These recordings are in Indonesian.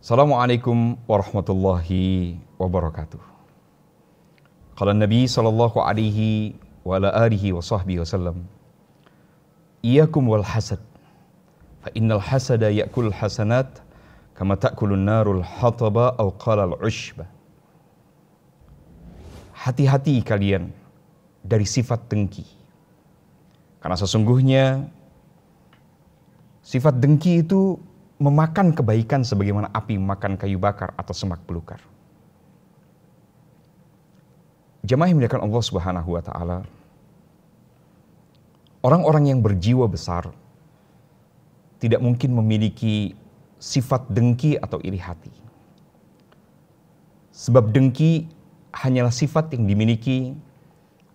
Assalamualaikum warahmatullahi wabarakatuh. Qala Nabi sallallahu alaihi wa ala alihi wa sahbihi wasallam, Iyyakum wal hasad, fa innal hasada ya'kul hasanat kama ta'kulun narul hataba aw qala al-ushba. Hati-hati kalian dari sifat dengki. Karena sesungguhnya sifat dengki itu memakan kebaikan sebagaimana api memakan kayu bakar atau semak belukar. Jemaah yang dimuliakan Allah Subhanahu wa taala, orang-orang yang berjiwa besar tidak mungkin memiliki sifat dengki atau iri hati. Sebab dengki hanyalah sifat yang dimiliki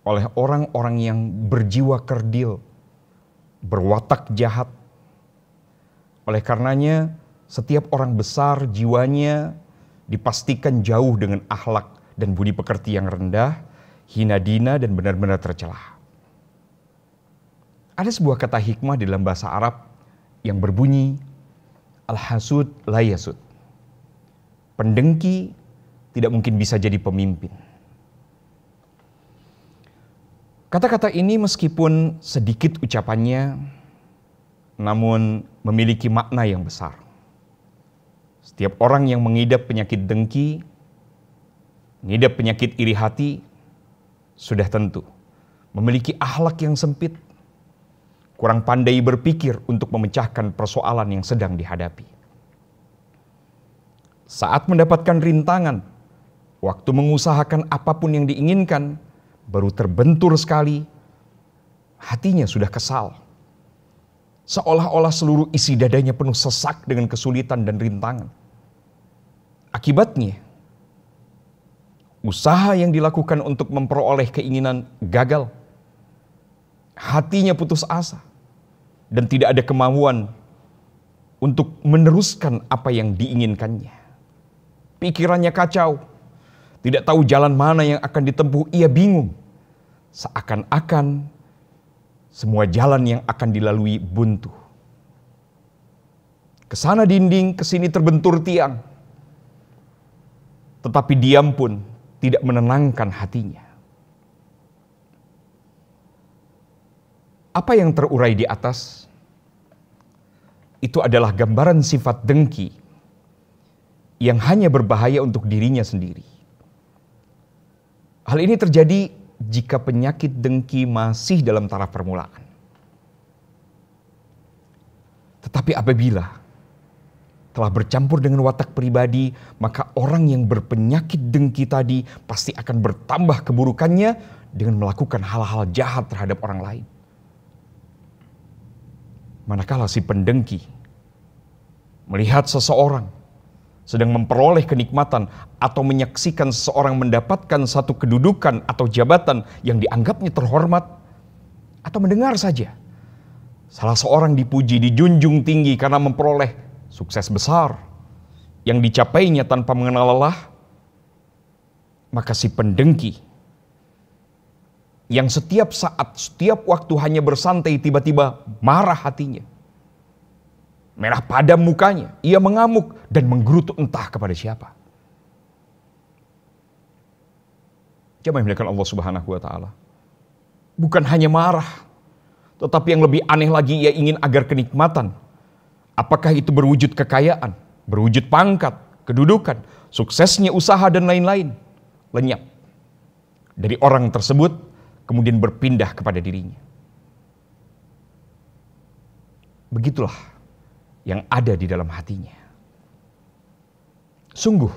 oleh orang-orang yang berjiwa kerdil, berwatak jahat. Oleh karenanya, setiap orang besar jiwanya dipastikan jauh dengan akhlak dan budi pekerti yang rendah, hina dina dan benar-benar tercela. Ada sebuah kata hikmah di dalam bahasa Arab yang berbunyi, Al-hasud la yasud. Pendengki tidak mungkin bisa jadi pemimpin. Kata-kata ini meskipun sedikit ucapannya, namun memiliki makna yang besar. Setiap orang yang mengidap penyakit dengki, mengidap penyakit iri hati, sudah tentu memiliki akhlak yang sempit, kurang pandai berpikir untuk memecahkan persoalan yang sedang dihadapi. Saat mendapatkan rintangan, waktu mengusahakan apapun yang diinginkan, baru terbentur sekali, hatinya sudah kesal. Seolah-olah seluruh isi dadanya penuh sesak dengan kesulitan dan rintangan. Akibatnya, usaha yang dilakukan untuk memperoleh keinginan gagal. Hatinya putus asa dan tidak ada kemauan untuk meneruskan apa yang diinginkannya. Pikirannya kacau, tidak tahu jalan mana yang akan ditempuh, ia bingung. Seakan-akan semua jalan yang akan dilalui buntu. Kesana dinding, kesini terbentur tiang. Tetapi diam pun tidak menenangkan hatinya. Apa yang terurai di atas, itu adalah gambaran sifat dengki yang hanya berbahaya untuk dirinya sendiri. Hal ini terjadi jika penyakit dengki masih dalam taraf permulaan. Tetapi apabila telah bercampur dengan watak pribadi, maka orang yang berpenyakit dengki tadi pasti akan bertambah keburukannya dengan melakukan hal-hal jahat terhadap orang lain. Manakala si pendengki melihat seseorang sedang memperoleh kenikmatan atau menyaksikan seseorang mendapatkan satu kedudukan atau jabatan yang dianggapnya terhormat, atau mendengar saja salah seorang dipuji, dijunjung tinggi karena memperoleh sukses besar yang dicapainya tanpa mengenal lelah, maka si pendengki yang setiap saat, setiap waktu hanya bersantai, tiba-tiba marah hatinya. Merah padam mukanya, ia mengamuk dan menggerutu entah kepada siapa. Jemaah yang dimuliakan Allah Subhanahu wa taala. Bukan hanya marah, tetapi yang lebih aneh lagi, ia ingin agar kenikmatan, apakah itu berwujud kekayaan, berwujud pangkat, kedudukan, suksesnya usaha dan lain-lain, lenyap dari orang tersebut, kemudian berpindah kepada dirinya. Begitulah yang ada di dalam hatinya. Sungguh,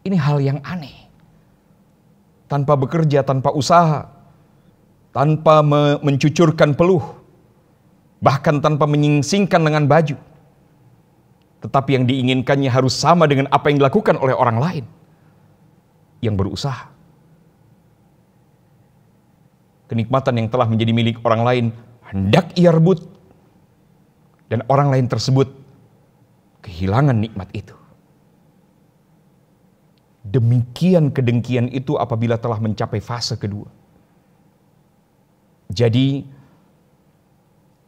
ini hal yang aneh. Tanpa bekerja, tanpa usaha, tanpa mencucurkan peluh, bahkan tanpa menyingsingkan lengan baju. Tetapi yang diinginkannya harus sama dengan apa yang dilakukan oleh orang lain yang berusaha. Kenikmatan yang telah menjadi milik orang lain hendak ia rebut, dan orang lain tersebut kehilangan nikmat itu. Demikian kedengkian itu apabila telah mencapai fase kedua. Jadi,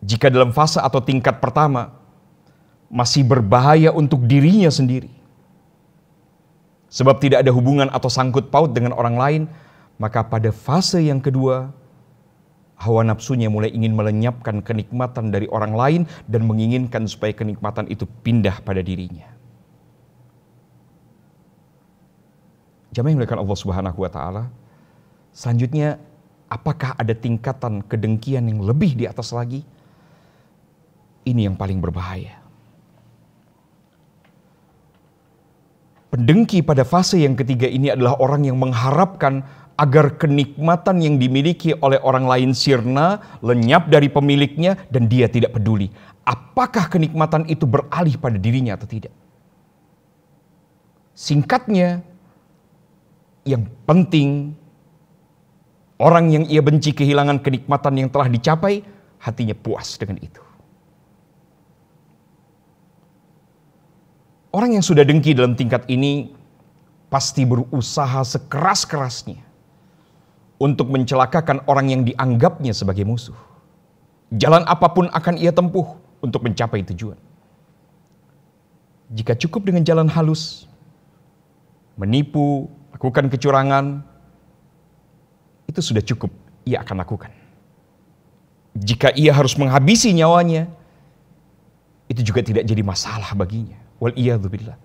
jika dalam fase atau tingkat pertama masih berbahaya untuk dirinya sendiri, sebab tidak ada hubungan atau sangkut paut dengan orang lain, maka pada fase yang kedua, hawa nafsunya mulai ingin melenyapkan kenikmatan dari orang lain dan menginginkan supaya kenikmatan itu pindah pada dirinya. Jamaah yang dimuliakan Allah Subhanahu wa taala, selanjutnya apakah ada tingkatan kedengkian yang lebih di atas lagi? Ini yang paling berbahaya. Pendengki pada fase yang ketiga ini adalah orang yang mengharapkan agar kenikmatan yang dimiliki oleh orang lain sirna, lenyap dari pemiliknya, dan dia tidak peduli apakah kenikmatan itu beralih pada dirinya atau tidak. Singkatnya, yang penting orang yang ia benci kehilangan kenikmatan yang telah dicapai, hatinya puas dengan itu. Orang yang sudah dengki dalam tingkat ini pasti berusaha sekeras-kerasnya untuk mencelakakan orang yang dianggapnya sebagai musuh. Jalan apapun akan ia tempuh untuk mencapai tujuan. Jika cukup dengan jalan halus, menipu, lakukan kecurangan, itu sudah cukup ia akan lakukan. Jika ia harus menghabisi nyawanya, itu juga tidak jadi masalah baginya. Wal'iyadzubillah.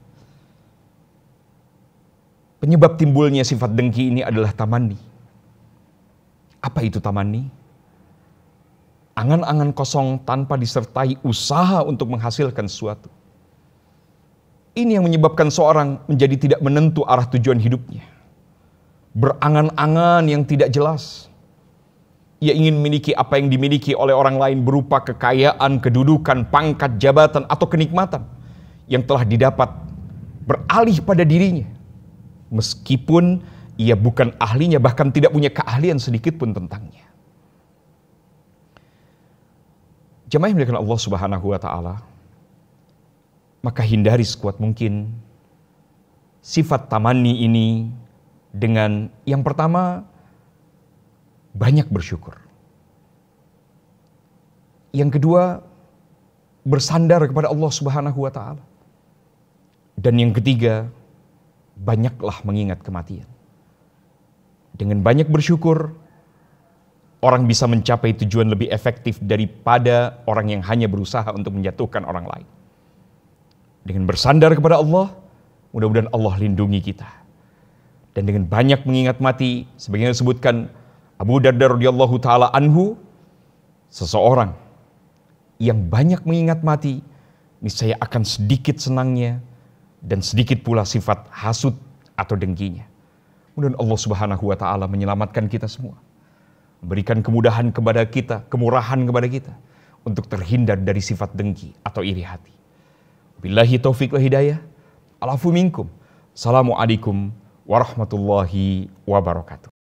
Penyebab timbulnya sifat dengki ini adalah tamanni. Apa itu tamanni? Angan-angan kosong tanpa disertai usaha untuk menghasilkan sesuatu. Ini yang menyebabkan seorang menjadi tidak menentu arah tujuan hidupnya. Berangan-angan yang tidak jelas. Ia ingin memiliki apa yang dimiliki oleh orang lain berupa kekayaan, kedudukan, pangkat, jabatan, atau kenikmatan yang telah didapat beralih pada dirinya. Meskipun ia bukan ahlinya, bahkan tidak punya keahlian sedikit pun tentangnya. Jemaah yang dimuliakan Allah Subhanahu wa taala, maka hindari sekuat mungkin sifat tamanni ini dengan yang pertama, banyak bersyukur. Yang kedua, bersandar kepada Allah Subhanahu wa taala. Dan yang ketiga, banyaklah mengingat kematian. Dengan banyak bersyukur, orang bisa mencapai tujuan lebih efektif daripada orang yang hanya berusaha untuk menjatuhkan orang lain. Dengan bersandar kepada Allah, mudah-mudahan Allah lindungi kita. Dan dengan banyak mengingat mati, sebagaimana disebutkan Abu Darda radhiyallahu taala anhu, seseorang yang banyak mengingat mati, niscaya akan sedikit senangnya dan sedikit pula sifat hasud atau dengkinya. Mudah-mudahan Allah Subhanahu wa taala menyelamatkan kita semua. Memberikan kemudahan kepada kita, kemurahan kepada kita untuk terhindar dari sifat dengki atau iri hati. Billahi taufiq wa hidayah. Alafu minkum. Assalamualaikum warahmatullahi wabarakatuh.